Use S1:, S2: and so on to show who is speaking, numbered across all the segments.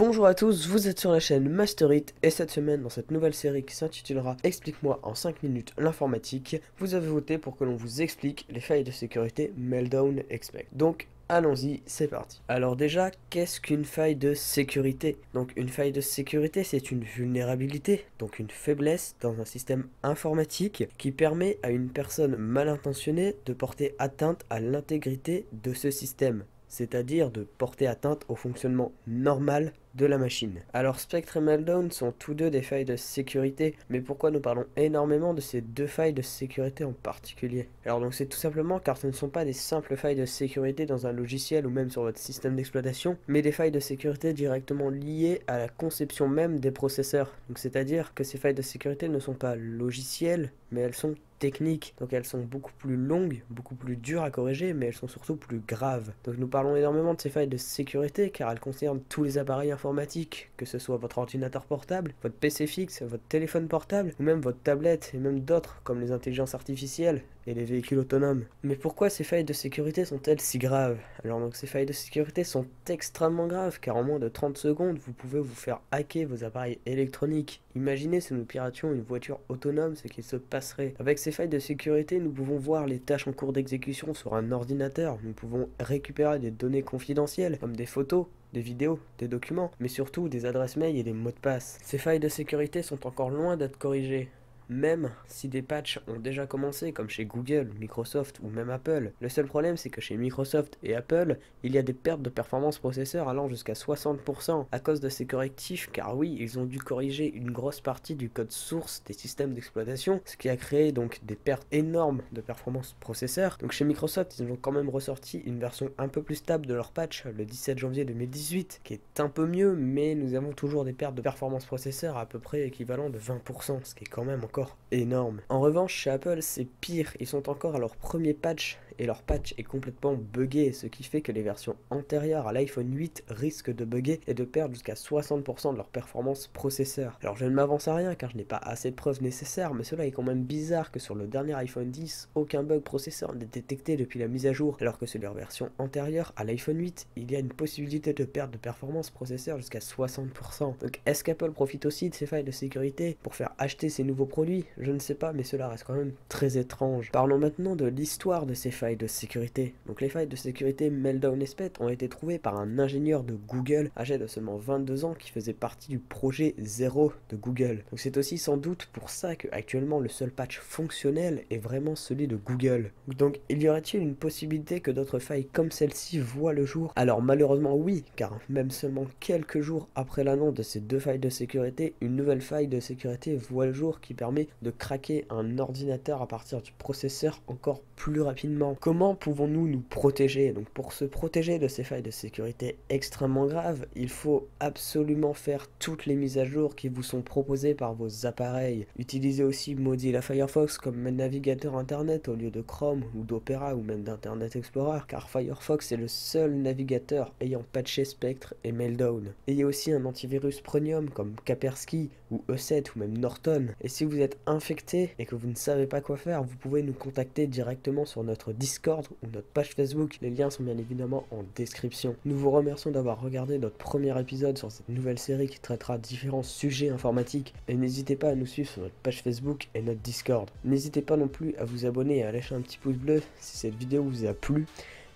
S1: Bonjour à tous, vous êtes sur la chaîne Master It et cette semaine dans cette nouvelle série qui s'intitulera Explique-moi en 5 minutes l'informatique, vous avez voté pour que l'on vous explique les failles de sécurité Meltdown Expect. Donc allons-y, c'est parti. Alors déjà, qu'est-ce qu'une faille de sécurité? Donc une faille de sécurité, c'est une vulnérabilité, donc une faiblesse dans un système informatique qui permet à une personne mal intentionnée de porter atteinte à l'intégrité de ce système, c'est-à-dire de porter atteinte au fonctionnement normal de la machine. Alors Spectre et Meltdown sont tous deux des failles de sécurité, mais pourquoi nous parlons énormément de ces deux failles de sécurité en particulier? Alors donc c'est tout simplement car ce ne sont pas des simples failles de sécurité dans un logiciel ou même sur votre système d'exploitation, mais des failles de sécurité directement liées à la conception même des processeurs. Donc c'est-à-dire que ces failles de sécurité ne sont pas logicielles, mais elles sont techniques, donc elles sont beaucoup plus longues, beaucoup plus dures à corriger, mais elles sont surtout plus graves. Donc nous parlons énormément de ces failles de sécurité car elles concernent tous les appareils informatique, que ce soit votre ordinateur portable, votre PC fixe, votre téléphone portable, ou même votre tablette, et même d'autres, comme les intelligences artificielles et les véhicules autonomes. Mais pourquoi ces failles de sécurité sont-elles si graves? Alors donc ces failles de sécurité sont extrêmement graves, car en moins de 30 secondes, vous pouvez vous faire hacker vos appareils électroniques. Imaginez si nous pirations une voiture autonome, ce qu'il se passerait. Avec ces failles de sécurité, nous pouvons voir les tâches en cours d'exécution sur un ordinateur, nous pouvons récupérer des données confidentielles, comme des photos, des vidéos, des documents, mais surtout des adresses mail et des mots de passe. Ces failles de sécurité sont encore loin d'être corrigées. Même si des patchs ont déjà commencé, comme chez Google, Microsoft ou même Apple. Le seul problème, c'est que chez Microsoft et Apple, il y a des pertes de performance processeur allant jusqu'à 60% à cause de ces correctifs, car oui, ils ont dû corriger une grosse partie du code source des systèmes d'exploitation, ce qui a créé donc des pertes énormes de performance processeur. Donc chez Microsoft, ils ont quand même ressorti une version un peu plus stable de leur patch le 17 janvier 2018, qui est un peu mieux, mais nous avons toujours des pertes de performance processeur à peu près équivalent de 20%, ce qui est quand même encore énorme. En revanche, chez Apple, c'est pire. Ils sont encore à leur premier patch et leur patch est complètement buggé, ce qui fait que les versions antérieures à l'iPhone 8 risquent de bugger et de perdre jusqu'à 60% de leur performance processeur. Alors je ne m'avance à rien car je n'ai pas assez de preuves nécessaires, mais cela est quand même bizarre que sur le dernier iPhone 10, aucun bug processeur n'est détecté depuis la mise à jour, alors que sur leur version antérieure à l'iPhone 8, il y a une possibilité de perte de performance processeur jusqu'à 60%. Donc est-ce qu'Apple profite aussi de ces failles de sécurité pour faire acheter ces nouveaux produits? Je ne sais pas, mais cela reste quand même très étrange. Parlons maintenant de l'histoire de ces failles de sécurité. Donc les failles de sécurité Meltdown Expect ont été trouvées par un ingénieur de Google âgé de seulement 22 ans qui faisait partie du projet Zero de Google. Donc c'est aussi sans doute pour ça que actuellement le seul patch fonctionnel est vraiment celui de Google. Donc y aurait-il une possibilité que d'autres failles comme celle-ci voient le jour? Alors malheureusement oui, car même seulement quelques jours après l'annonce de ces deux failles de sécurité, une nouvelle faille de sécurité voit le jour qui permet de craquer un ordinateur à partir du processeur encore plus rapidement. Comment pouvons-nous nous protéger? Donc pour se protéger de ces failles de sécurité extrêmement graves, il faut absolument faire toutes les mises à jour qui vous sont proposées par vos appareils. Utilisez aussi Mozilla Firefox comme navigateur internet au lieu de Chrome ou d'Opera ou même d'Internet Explorer, car Firefox est le seul navigateur ayant patché Spectre et Meltdown. Ayez aussi un antivirus premium comme Kaspersky ou E7 ou même Norton. Et si vous êtes infecté et que vous ne savez pas quoi faire, vous pouvez nous contacter directement sur notre Discord ou notre page Facebook. Les liens sont bien évidemment en description. Nous vous remercions d'avoir regardé notre premier épisode sur cette nouvelle série qui traitera différents sujets informatiques. Et n'hésitez pas à nous suivre sur notre page Facebook et notre Discord. N'hésitez pas non plus à vous abonner et à lâcher un petit pouce bleu si cette vidéo vous a plu.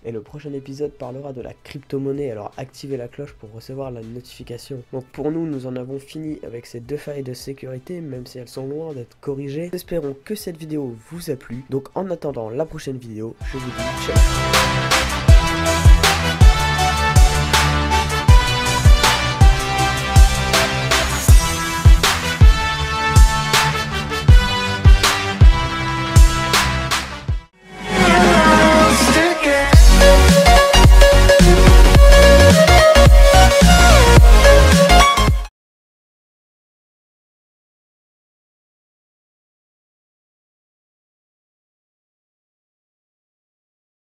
S1: Et le prochain épisode parlera de la crypto-monnaie, alors activez la cloche pour recevoir la notification. Donc pour nous, nous en avons fini avec ces deux failles de sécurité, même si elles sont loin d'être corrigées. Espérons que cette vidéo vous a plu. Donc en attendant la prochaine vidéo, je vous dis ciao.